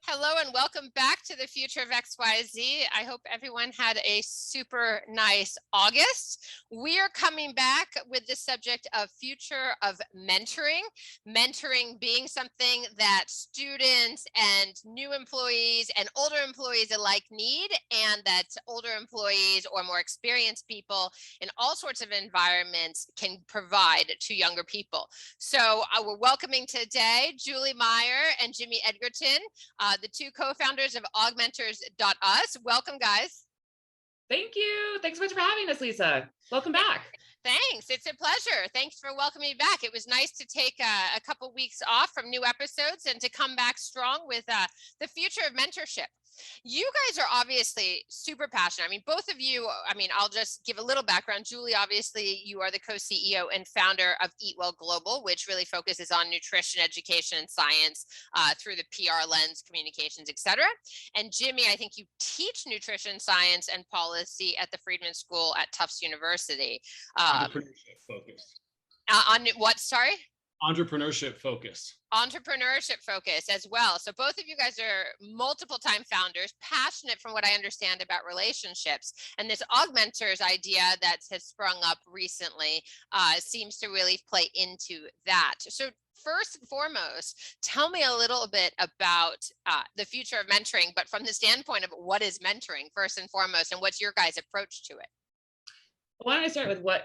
Hello and welcome back to the Future of XYZ. I hope everyone had a super nice August. We are coming back with the subject of future of mentoring. Mentoring being something that students and new employees and older employees alike need, and that older employees or more experienced people in all sorts of environments can provide to younger people. So we're welcoming today Julie Meyer and Jimmy Edgerton, the two co-founders of AugMentors US. Welcome, guys. Thank you. Thanks so much for having us, Lisa. Welcome back. Thanks. It's a pleasure. Thanks for welcoming me back. It was nice to take a couple weeks off from new episodes and to come back strong with the future of mentorship. You guys are obviously super passionate. I mean, both of you, I'll just give a little background. Julie, obviously, you are the co-CEO and founder of Eat Well Global, which really focuses on nutrition, education, and science through the PR lens, communications, etc. And Jimmy, I think you teach nutrition science and policy at the Friedman School at Tufts University. Entrepreneurship focused. On what, sorry? Entrepreneurship focused. Entrepreneurship focus as well. So both of you guys are multiple time founders, passionate from what I understand about relationships. And this augmenters idea that has sprung up recently seems to really play into that. So first and foremost, tell me a little bit about the future of mentoring, but from the standpoint of what is mentoring first and foremost, and what's your guys' approach to it? Why don't I start with what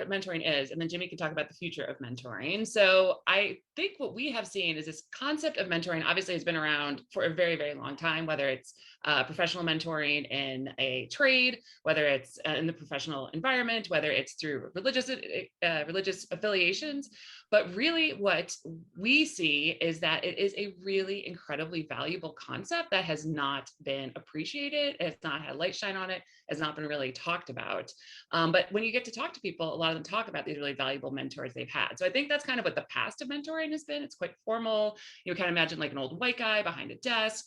mentoring is, and then Jimmy can talk about the future of mentoring. So I think what we have seen is this concept of mentoring obviously has been around for a very, very long time, whether it's professional mentoring in a trade, whether it's in the professional environment, whether it's through religious affiliations. But really what we see is that it is a really incredibly valuable concept that has not been appreciated. It's not had light shine on it, has not been really talked about. But when you get to talk to people, a lot of them talk about these really valuable mentors they've had. So I think that's kind of what the past of mentoring has been. It's quite formal. You kind of imagine like an old white guy behind a desk,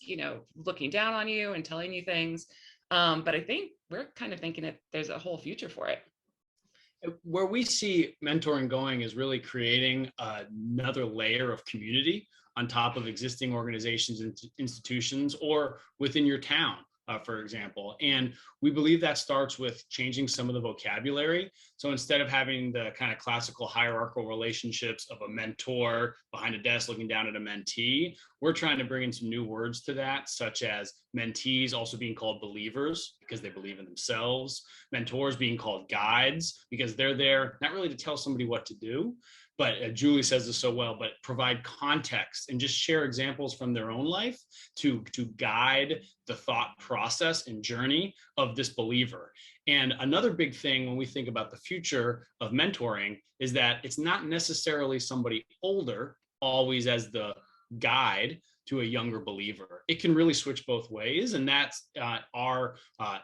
looking down on you and telling you things. But I think we're kind of thinking that there's a whole future for it. Where we see mentoring going is really creating another layer of community on top of existing organizations and institutions or within your town. For example. And we believe that starts with changing some of the vocabulary. So instead of having the kind of classical hierarchical relationships of a mentor behind a desk looking down at a mentee, we're trying to bring in some new words to that, such as mentees also being called believers because they believe in themselves, mentors being called guides because they're there not really to tell somebody what to do, but Julie says this so well, but provide context and just share examples from their own life to guide the thought process and journey of this believer. And another big thing when we think about the future of mentoring is that it's not necessarily somebody older always as the guide to a younger believer. It can really switch both ways. And that's our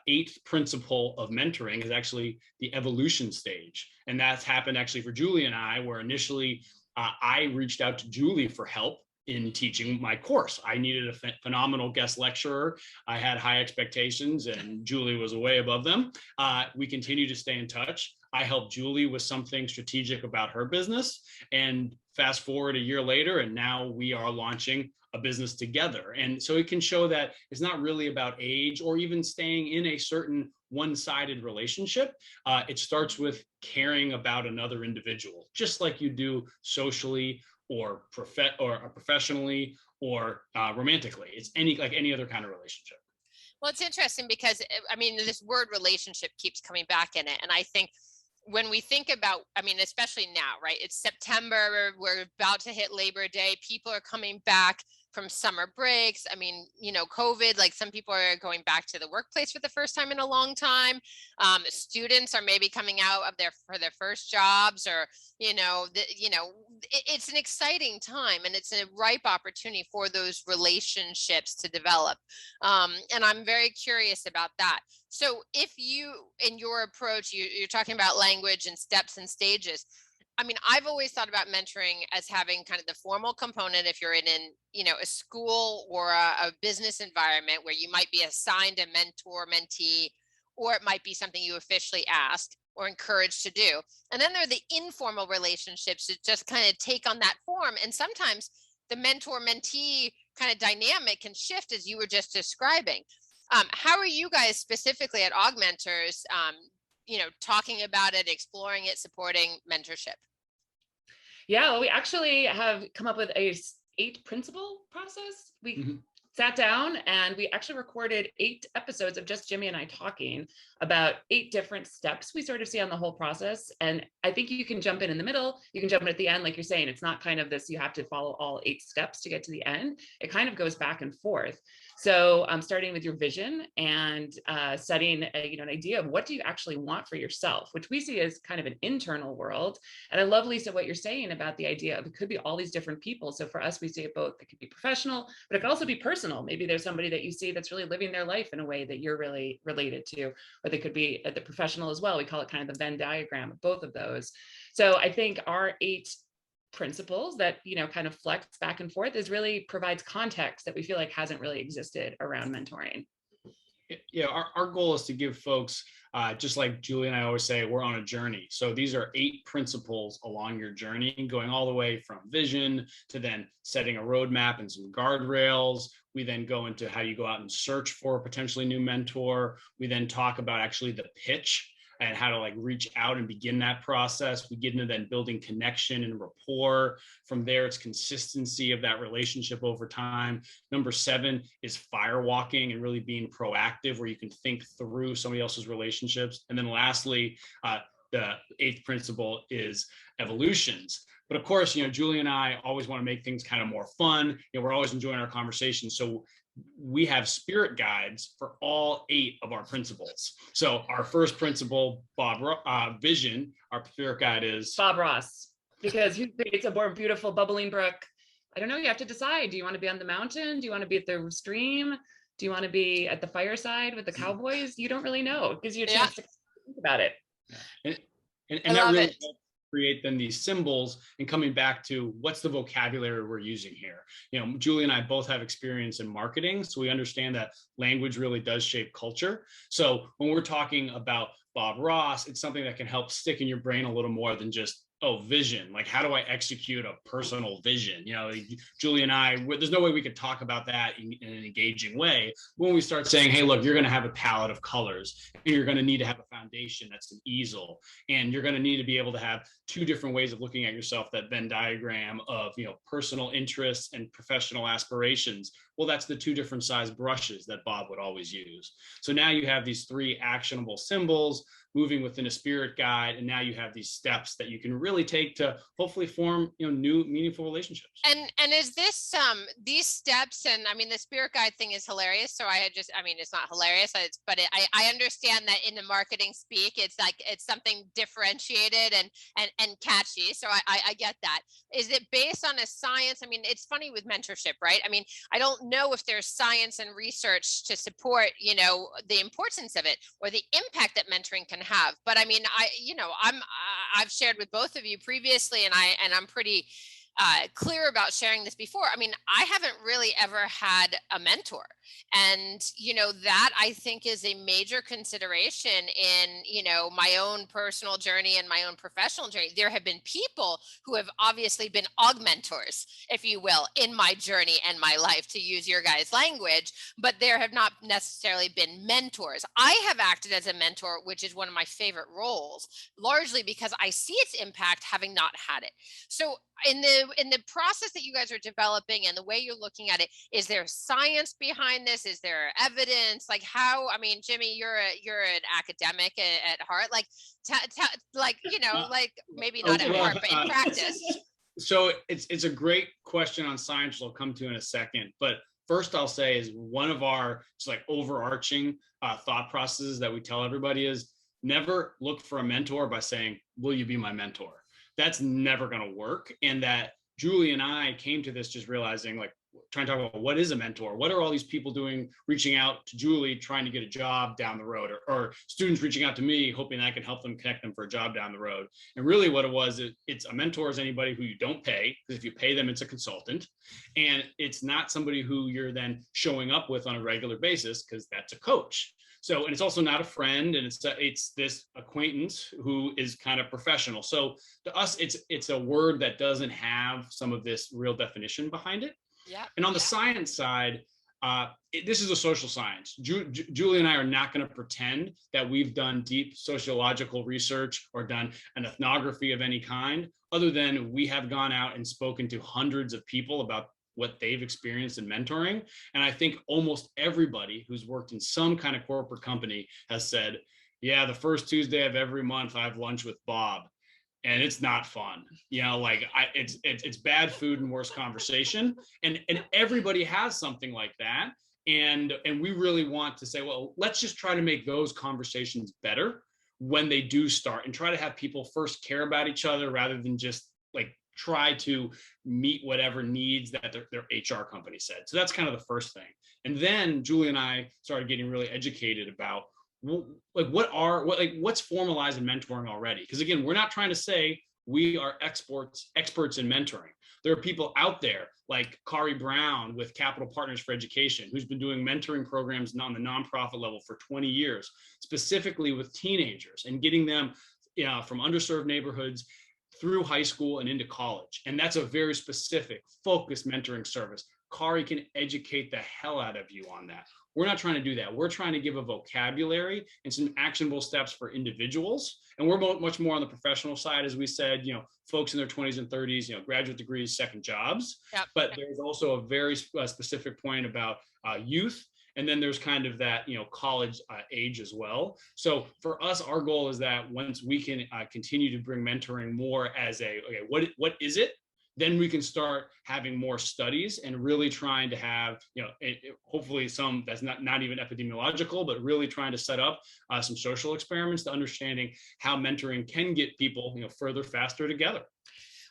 eighth principle of mentoring is actually the evolution stage. And that's happened actually for Julie and I, where initially I reached out to Julie for help in teaching my course. I needed a phenomenal guest lecturer. I had high expectations and Julie was way above them. We continue to stay in touch. I helped Julie with something strategic about her business. And fast forward a year later, and now we are launching a business together. And so it can show that it's not really about age or even staying in a certain one-sided relationship. It starts with caring about another individual, just like you do socially or professionally or romantically. It's like any other kind of relationship. Well, it's interesting because, this word relationship keeps coming back in it. And I think when we think about, especially now, right? It's September, we're about to hit Labor Day. People are coming back from summer breaks. COVID, like some people are going back to the workplace for the first time in a long time. Students are maybe coming out of for their first jobs, or, it's an exciting time and it's a ripe opportunity for those relationships to develop. And I'm very curious about that. So if you, in your approach, you're talking about language and steps and stages. I've always thought about mentoring as having kind of the formal component if you're in a school or a business environment where you might be assigned a mentor, mentee, or it might be something you officially ask or encouraged to do. And then there are the informal relationships that just kind of take on that form. And sometimes the mentor-mentee kind of dynamic can shift as you were just describing. How are you guys specifically at AugMentors, talking about it, exploring it, supporting mentorship? Yeah, well, we actually have come up with a 8 principle process. We sat down and we actually recorded 8 episodes of just Jimmy and I talking about 8 different steps we sort of see on the whole process. And I think you can jump in the middle, you can jump in at the end, like you're saying. It's not kind of this, you have to follow all 8 steps to get to the end. It kind of goes back and forth. So starting with your vision and setting an idea of what do you actually want for yourself, which we see as kind of an internal world. And I love, Lisa, what you're saying about the idea of it could be all these different people. So for us, we see it both. It could be professional, but it could also be personal. Maybe there's somebody that you see that's really living their life in a way that you're really related to, or they could be at the professional as well. We call it kind of the Venn diagram of both of those. So I think our 8 principles that kind of flex back and forth is really provides context that we feel like hasn't really existed around mentoring. Yeah, our goal is to give folks, just like Julie and I always say, we're on a journey. So these are 8 principles along your journey, going all the way from vision to then setting a roadmap and some guardrails. We then go into how you go out and search for a potentially new mentor. We then talk about actually the pitch and how to reach out and begin that process. We get into then building connection and rapport. From there, it's consistency of that relationship over time. Number 7 is firewalking and really being proactive, where you can think through somebody else's relationships. And then lastly, the 8th principle is evolutions. But of course, Julie and I always want to make things kind of more fun. We're always enjoying our conversation. So we have spirit guides for all 8 of our principles. So our first principle, vision, our spirit guide is Bob Ross, because he creates a more beautiful bubbling brook. I don't know, you have to decide. Do you want to be on the mountain? Do you want to be at the stream? Do you want to be at the fireside with the cowboys? You don't really know. It gives you a chance to think about it. And that really helps create then these symbols, and coming back to what's the vocabulary we're using here. Julie and I both have experience in marketing, so we understand that language really does shape culture. So when we're talking about Bob Ross, it's something that can help stick in your brain a little more than just, vision. How do I execute a personal vision? Julie and I, there's no way we could talk about that in an engaging way. When we start saying, hey, look, you're going to have a palette of colors, and you're going to need to have a foundation that's an easel, and you're going to need to be able to have 2 different ways of looking at yourself, that Venn diagram of, personal interests and professional aspirations. Well, that's the 2 different size brushes that Bob would always use. So now you have these 3 actionable symbols moving within a spirit guide, and now you have these steps that you can really take to hopefully form new meaningful relationships. And is this these steps, and I mean the spirit guide thing is hilarious, so it's not hilarious, but I understand that in the marketing speak it's something differentiated and catchy, so I get that. Is it based on a science? I mean, it's funny with mentorship, right? I mean, I don't know if there's science and research to support the importance of it or the impact that mentoring can have, but I mean, I've shared with both of you previously, and I'm pretty clear about sharing this before. I mean, I haven't really ever had a mentor. And, that I think is a major consideration in, my own personal journey and my own professional journey. There have been people who have obviously been augmentors, if you will, in my journey and my life, to use your guys' language, but there have not necessarily been mentors. I have acted as a mentor, which is one of my favorite roles, largely because I see its impact having not had it. So in the process that you guys are developing and the way you're looking at it, is there science behind this? Is there evidence? How? I mean, Jimmy, you're an academic at heart. Maybe not at heart, but in practice. So it's a great question on science, which I'll come to in a second. But first, I'll say is one of our overarching thought processes that we tell everybody is never look for a mentor by saying, "Will you be my mentor?" That's never going to work. And that Julie and I came to this just realizing, trying to talk about what is a mentor? What are all these people doing, reaching out to Julie, trying to get a job down the road, or students reaching out to me, hoping I can help them, connect them for a job down the road. And really what it was, it's a mentor is anybody who you don't pay, because if you pay them, it's a consultant. And it's not somebody who you're then showing up with on a regular basis, because that's a coach. So, and it's also not a friend, and it's this acquaintance who is kind of professional. So to us, it's a word that doesn't have some of this real definition behind it. Yeah. And on the science side, this is a social science. Julie and I are not going to pretend that we've done deep sociological research or done an ethnography of any kind, other than we have gone out and spoken to hundreds of people about what they've experienced in mentoring. And I think almost everybody who's worked in some kind of corporate company has said, yeah, the first Tuesday of every month, I have lunch with Bob. And it's not fun, it's bad food and worse conversation, and everybody has something like that, and we really want to say, well, let's just try to make those conversations better when they do start, and try to have people first care about each other rather than just like try to meet whatever needs that their HR company said. So that's kind of the first thing, and then Julie and I started getting really educated about what's formalized in mentoring already, because again, we're not trying to say we are experts in mentoring. There are people out there like Kari Brown with Capital Partners for Education, who's been doing mentoring programs on the nonprofit level for 20 years, specifically with teenagers and getting them from underserved neighborhoods through high school and into college. And that's a very specific, focused mentoring service. Kari can educate the hell out of you on that. We're not trying to do that. We're trying to give a vocabulary and some actionable steps for individuals. And we're much more on the professional side, as we said, folks in their 20s and 30s, graduate degrees, second jobs. Yep. But there's also a very specific point about youth. And then there's kind of that, college age as well. So for us, our goal is that once we can continue to bring mentoring more as what is it? Then we can start having more studies and really trying to have, hopefully some that's not even epidemiological, but really trying to set up some social experiments to understanding how mentoring can get people, further, faster together.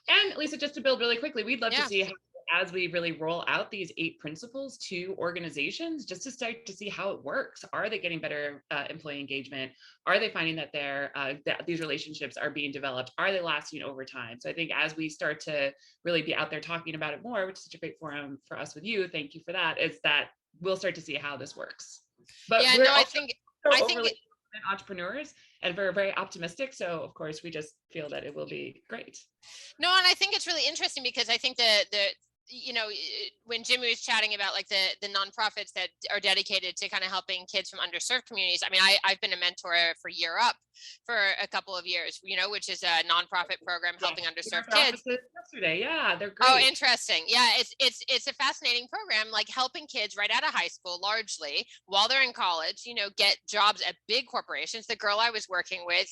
And Lisa, just to build really quickly, we'd love to see how, as we really roll out these 8 principles to organizations, just to start to see how it works. Are they getting better employee engagement? Are they finding that that these relationships are being developed? Are they lasting over time? So I think as we start to really be out there talking about it more, which is such a great forum for us with you, thank you for that, is that we'll start to see how this works. But I think entrepreneurs, and we're very optimistic. So of course, we just feel that it will be great. No, and I think it's really interesting because I think the when Jimmy was chatting about like the nonprofits that are dedicated to kind of helping kids from underserved communities. I mean, I've been a mentor for Year Up for a couple of years, which is a nonprofit program helping underserved kids. Yesterday, yeah, they're great. Oh, interesting. Yeah, it's a fascinating program, like helping kids right out of high school, largely while they're in college, get jobs at big corporations. The girl I was working with,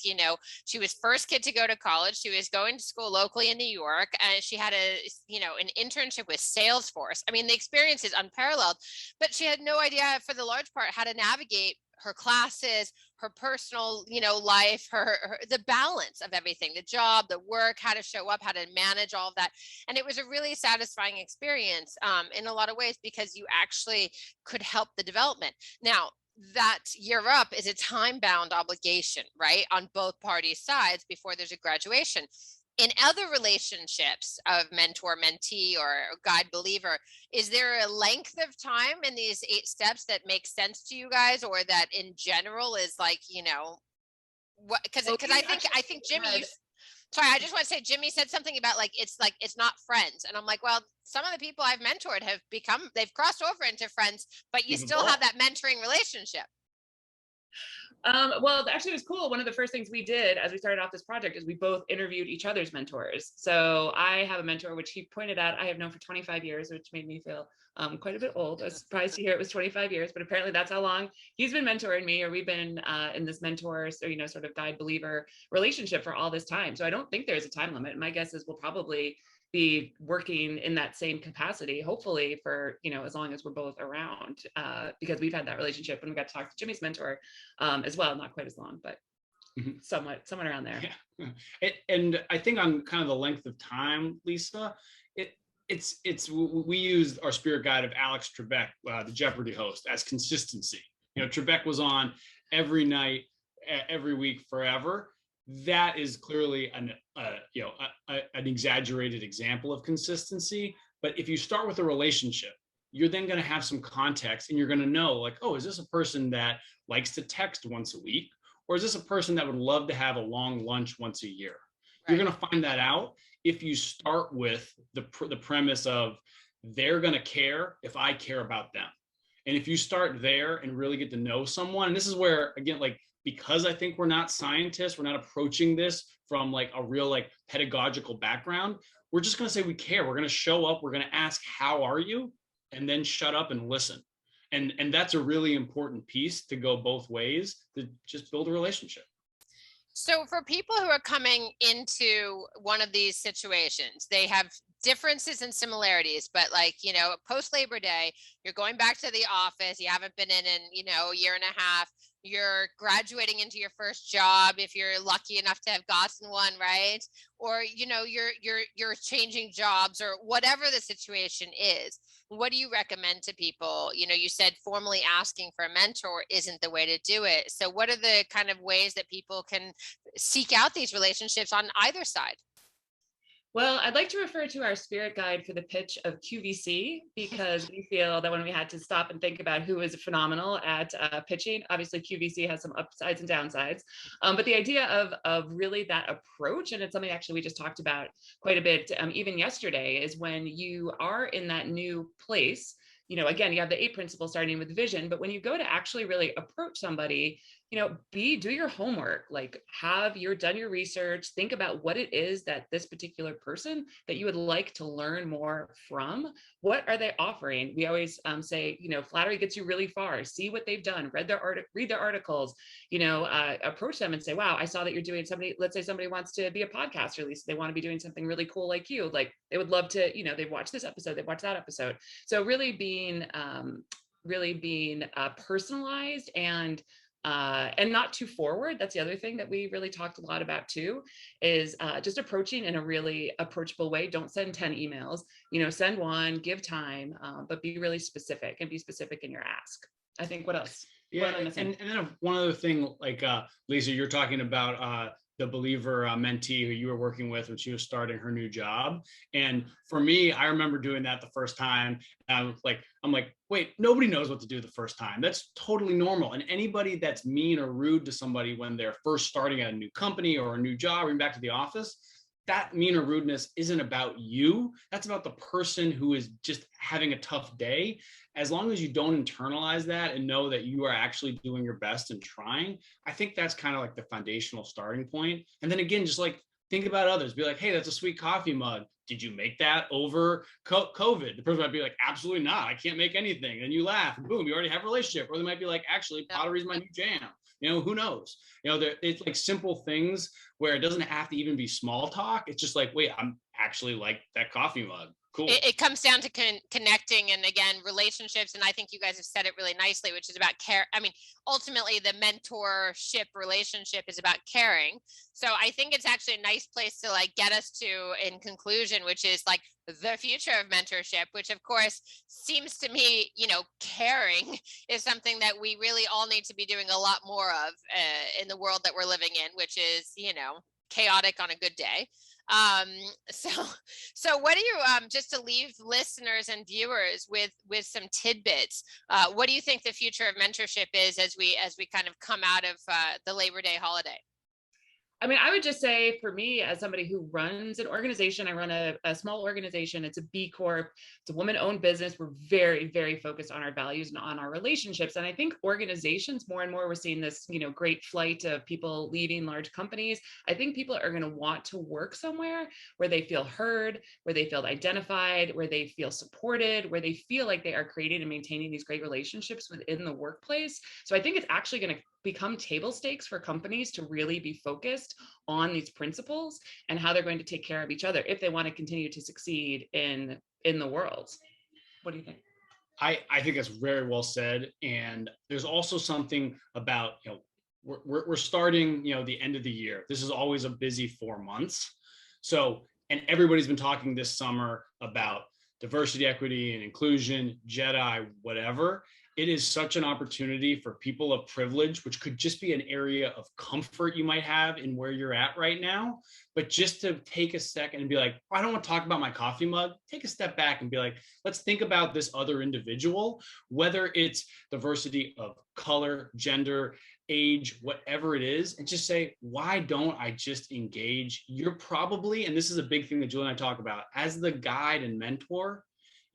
she was first kid to go to college. She was going to school locally in New York, and she had an internship with Salesforce. I mean, the experience is unparalleled, but she had no idea for the large part how to navigate her classes, her personal, life, her the balance of everything, the job, the work, how to show up, how to manage all of that. And it was a really satisfying experience in a lot of ways, because you actually could help the development. Now, that Year Up is a time-bound obligation, right, on both parties' sides before there's a graduation. In other relationships of mentor-mentee or guide-believer, is there a length of time in these 8 steps that makes sense to you guys, or that in general is like, what? Because I think Jimmy, sorry, I just want to say Jimmy said something about it's not friends, and I'm like, well, some of the people I've mentored they've crossed over into friends, but you still have that mentoring relationship. Well, actually, it was cool. One of the first things we did as we started off this project is we both interviewed each other's mentors. So I have a mentor, which he pointed out I have known for 25 years, which made me feel quite a bit old. I was surprised to hear it was 25 years, but apparently that's how long he's been mentoring me, or we've been in this mentor, sort of guide believer relationship for all this time. So I don't think there's a time limit. My guess is we'll probably be working in that same capacity, hopefully for, as long as we're both around, because we've had that relationship when we got to talk to Jimmy's mentor as well, not quite as long, but somewhat around there. Yeah. And I think on kind of the length of time, Lisa, we used our spirit guide of Alex Trebek, the Jeopardy host, as consistency. Trebek was on every night, every week, forever. That is clearly an exaggerated example of consistency. But if you start with a relationship, you're then going to have some context, and you're going to know, like, oh, is this a person that likes to text once a week, or is this a person that would love to have a long lunch once a year? Right. You're going to find that out if you start with the premise of they're going to care if I care about them. And if you start there and really get to know someone, and this is where, again, like, because I think we're not scientists, we're not approaching this from like a real like pedagogical background. We're just going to say we care. We're going to show up. We're going to ask, how are you? And then shut up and listen. And that's a really important piece to go both ways to just build a relationship. So for people who are coming into one of these situations, they have differences and similarities, but like, you know, post Labor Day, you're going back to the office, you haven't been in, you know, a year and a half, you're graduating into your first job if you're lucky enough to have gotten one, right? Or, you know, you're changing jobs or whatever the situation is. What do you recommend to people? You know, you said formally asking for a mentor isn't the way to do it. So what are the kind of ways that people can seek out these relationships on either side? Well, I'd like to refer to our spirit guide for the pitch of QVC, because we feel that when we had to stop and think about who is phenomenal at pitching, obviously QVC has some upsides and downsides, but the idea of really that approach, and it's something actually we just talked about quite a bit even yesterday, is when you are in that new place, you know, again, you have the 8 principles starting with vision, but when you go to actually really approach somebody, you know, do your homework, like done your research, think about what it is that this particular person that you would like to learn more from, what are they offering? We always say, you know, flattery gets you really far. See what they've done, read their articles, you know, approach them and say, wow, I saw that you're doing somebody, let's say somebody wants to be a podcast release. They want to be doing something really cool like you, like they would love to, you know, they've watched this episode, they've watched that episode. So really being personalized and not too forward. That's the other thing that we really talked a lot about too, is just approaching in a really approachable way. Don't send 10 emails, you know, send one, give time, but be really specific and be specific in your ask. I think, what else? Yeah, and then one other thing, like Lisa, you're talking about the believer mentee who you were working with when she was starting her new job. And for me, I remember doing that the first time. I'm like, wait, nobody knows what to do the first time. That's totally normal. And anybody that's mean or rude to somebody when they're first starting at a new company or a new job, or even back to the office, that mean or rudeness isn't about you. That's about the person who is just having a tough day. As long as you don't internalize that and know that you are actually doing your best and trying, I think that's kind of like the foundational starting point. And then again, just like think about others. Be like, hey, that's a sweet coffee mug. Did you make that over COVID? The person might be like, absolutely not. I can't make anything. And you laugh, and boom, you already have a relationship. Or they might be like, actually, pottery is my new jam. You know, who knows? You know, it's like simple things where it doesn't have to even be small talk. It's just like, wait, I'm actually like that coffee mug. Cool. It comes down to connecting, and again, relationships. And I think you guys have said it really nicely, which is about care. I mean, ultimately the mentorship relationship is about caring. So I think it's actually a nice place to like get us to in conclusion, which is like the future of mentorship, which of course seems to me, you know, caring is something that we really all need to be doing a lot more of in the world that we're living in, which is, you know, chaotic on a good day. So what do you, just to leave listeners and viewers with some tidbits, what do you think the future of mentorship is as we kind of come out of the Labor Day holiday? I mean, I would just say for me, as somebody who runs an organization, I run a small organization. It's a B Corp. It's a woman-owned business. We're very, very focused on our values and on our relationships. And I think organizations, more and more, we're seeing this, you know, great flight of people leaving large companies. I think people are going to want to work somewhere where they feel heard, where they feel identified, where they feel supported, where they feel like they are creating and maintaining these great relationships within the workplace. So I think it's actually going to become table stakes for companies to really be focused on these principles and how they're going to take care of each other if they want to continue to succeed in the world. What do you think? I think that's very well said. And there's also something about, you know, we're starting, you know, the end of the year. This is always a busy 4 months. So, and everybody's been talking this summer about diversity, equity, and inclusion, JEDI, whatever. It is such an opportunity for people of privilege, which could just be an area of comfort you might have in where you're at right now. But just to take a second and be like, I don't want to talk about my coffee mug. Take a step back and be like, let's think about this other individual, whether it's diversity of color, gender, age, whatever it is, and just say, why don't I just engage? You're probably, and this is a big thing that Julie and I talk about, as the guide and mentor,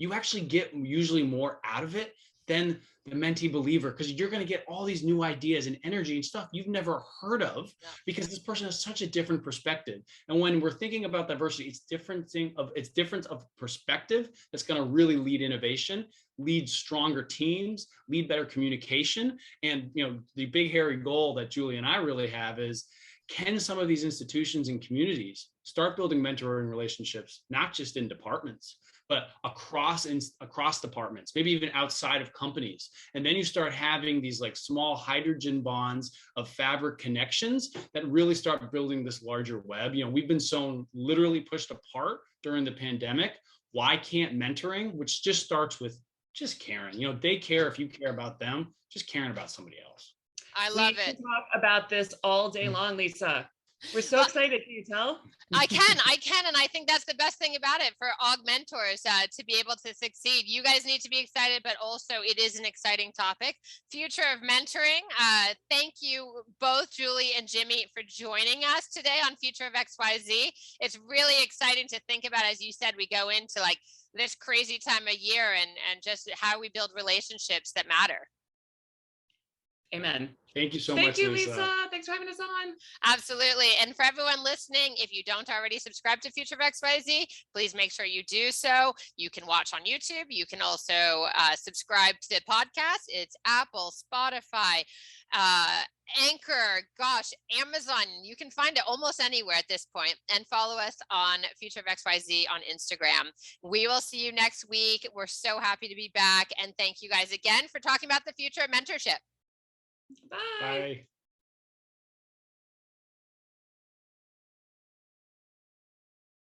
you actually get usually more out of it than the mentee believer, because you're going to get all these new ideas and energy and stuff you've never heard of, because this person has such a different perspective. And when we're thinking about diversity, it's difference of perspective that's going to really lead innovation, lead stronger teams, lead better communication. And the big hairy goal that Julie and I really have is, can some of these institutions and communities start building mentoring relationships, not just in departments, but across departments, maybe even outside of companies. And then you start having these like small hydrogen bonds of fabric connections that really start building this larger web. We've been so literally pushed apart during the pandemic. Why can't mentoring, which just starts with just caring, they care if you care about them, just caring about somebody else. I love we it. can talk about this all day long, Lisa. We're so excited. Can you tell? I can. And I think that's the best thing about it for AugMentors, to be able to succeed. You guys need to be excited, but also it is an exciting topic. Future of mentoring. Thank you both, Julie and Jimmy, for joining us today on Future of XYZ. It's really exciting to think about, as you said, we go into like this crazy time of year and just how we build relationships that matter. Amen. Thank you so much, Thank you, Lisa. Thanks for having us on. Absolutely. And for everyone listening, if you don't already subscribe to Future of XYZ, please make sure you do so. You can watch on YouTube. You can also subscribe to the podcast. It's Apple, Spotify, Anchor, Amazon. You can find it almost anywhere at this point. And follow us on Future of XYZ on Instagram. We will see you next week. We're so happy to be back. And thank you guys again for talking about the future of mentorship. Bye. Bye.